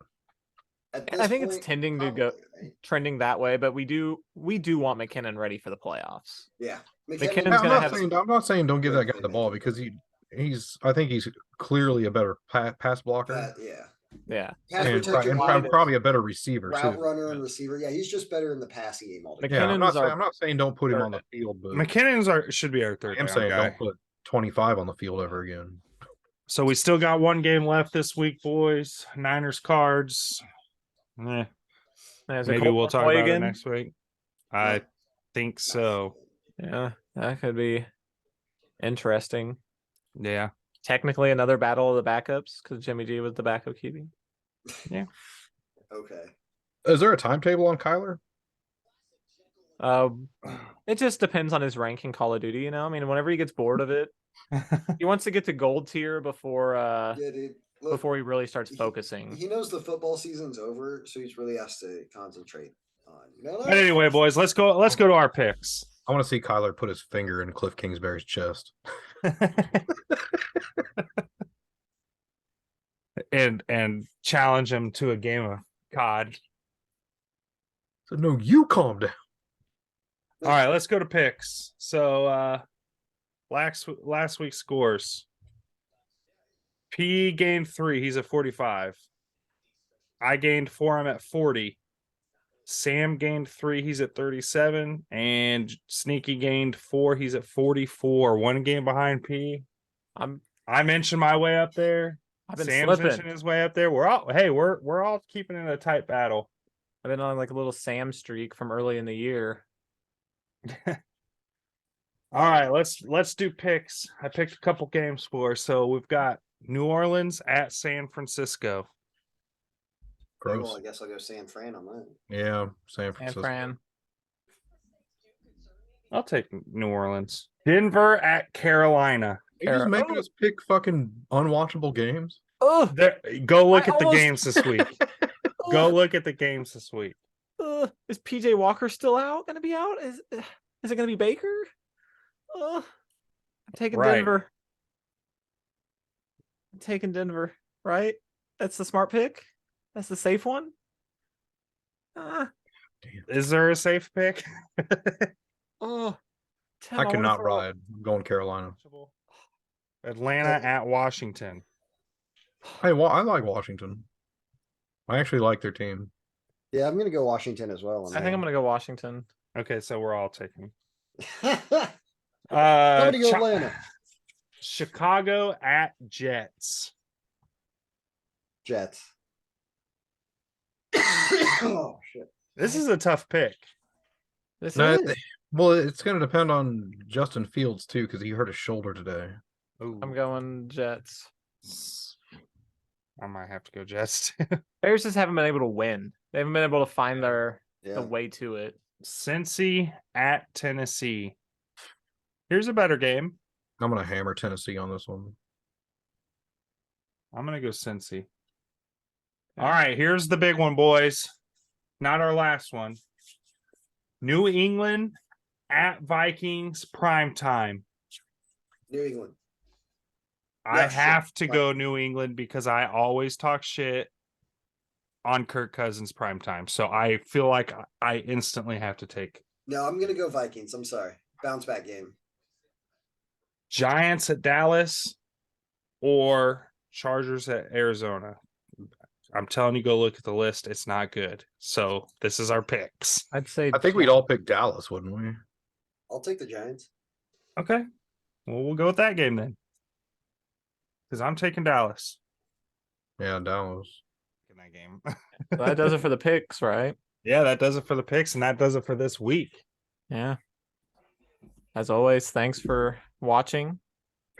At And I this think it's point, tending to go probably, right? trending that way, but we do want McKinnon ready for the playoffs. Yeah. McKinnon's I'm gonna have I'm not saying don't give that guy Great the ball playmaking. because I think he's clearly a better pass blocker Yeah. Yeah. Pass and, protection, probably a better receiver route too. runner and receiver. Yeah, he's just better in the passing game altogether. Yeah, McKinnon's I'm not saying don't put him third on the field, but McKinnon's should be our third I am down saying guy. don't put 25 on the field ever again. So we still got one game left this week, boys. Niners Cards. Maybe we'll talk about it next week. I think so. Yeah, that could be interesting. Yeah. Technically, another battle of the backups because Jimmy G was the backup QB. Okay. Is there a timetable on Kyler? It just depends on his rank in Call of Duty. You know, I mean, whenever he gets bored of it, he wants to get to gold tier before Yeah, dude. Look, before he really starts he- focusing. He knows the football season's over, so he's really has to concentrate on. But anyway, boys, let's go to our picks. I want to see Kyler put his finger in Cliff Kingsbury's chest. and challenge him to a game of COD. So no, you calm down. All right, let's go to picks. So last week's scores. P gained 3, he's at 45. I gained 4, I'm at 40. Sam gained 3, he's at 37. And Sneaky gained 4, he's at 44. One game behind P. I mentioned my way up there. I've been Sam's slipping. mentioned his way up there. We're all keeping it a tight battle. I've been on like a little Sam streak from early in the year. All right, let's do picks. I picked a couple games for us. So we've got New Orleans at San Francisco. Gross. Well, I guess I'll go San Fran on that. Yeah, San And Francisco. Fran. I'll take New Orleans. Denver at Carolina. You just making us pick fucking unwatchable games. Oh, Go look I at the almost- games this week. Go look at the games this week. is PJ Walker still out? Gonna be out? Is it gonna be Baker? I'm taking Right. Denver. I'm taking Denver. Right? That's the smart pick. That's the safe one. Is there a safe pick? Oh, Tim, I wanna cannot throw- ride. I'm going Carolina. Atlanta at Washington. Hey, I like Washington. I actually like their team. Yeah, I'm gonna go Washington as well. I think I'm gonna go Washington. Okay, so we're all taking. gonna. Somebody go Chi- Atlanta. Chicago at Jets. Jets. Oh shit. This is a tough pick. This No, is. well, it's going to depend on Justin Fields too, because he hurt his shoulder today. I'm going Jets. I might have to go Jets. Bears just haven't been able to win. They haven't been able to find the Yeah. way to it. Cincy at Tennessee. Here's a better game. I'm going to hammer Tennessee on this one. I'm gonna go Cincy. All right, here's the big one, boys. Not our last one. New England at Vikings prime time. New England. I Yeah, have sure. to go New England because I always talk shit on Kirk Cousins prime time. So I feel like I instantly have to take No, I'm gonna go Vikings. I'm sorry. Bounce back game. Giants at Dallas or Chargers at Arizona. I'm telling you, go look at the list. It's not good. So this is our picks. I'd say I think we'd all pick Dallas, wouldn't we? I'll take the Giants. Okay. Well, we'll go with that game then. Because I'm taking Dallas Yeah, Dallas. in that game. that does it for the picks, right? Yeah, that does it for the picks, and that does it for this week. Yeah. As always, thanks for watching.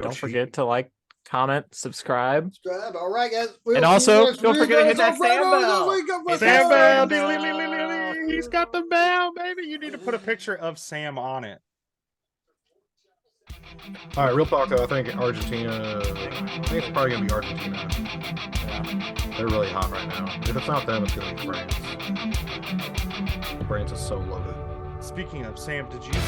Don't forget to like, comment, subscribe. Subscribe. All right, guys. And also, don't forget to hit that Sam bell. Hit that Sam Sam bell. He's got the bell, baby. You need to put a picture of Sam on it. All right, real talk though. I think Argentina. I think it's probably gonna be Argentina. They're really hot right now. If it's not them, it's gonna be France. Branch is so loaded. Speaking of, Sam, did you see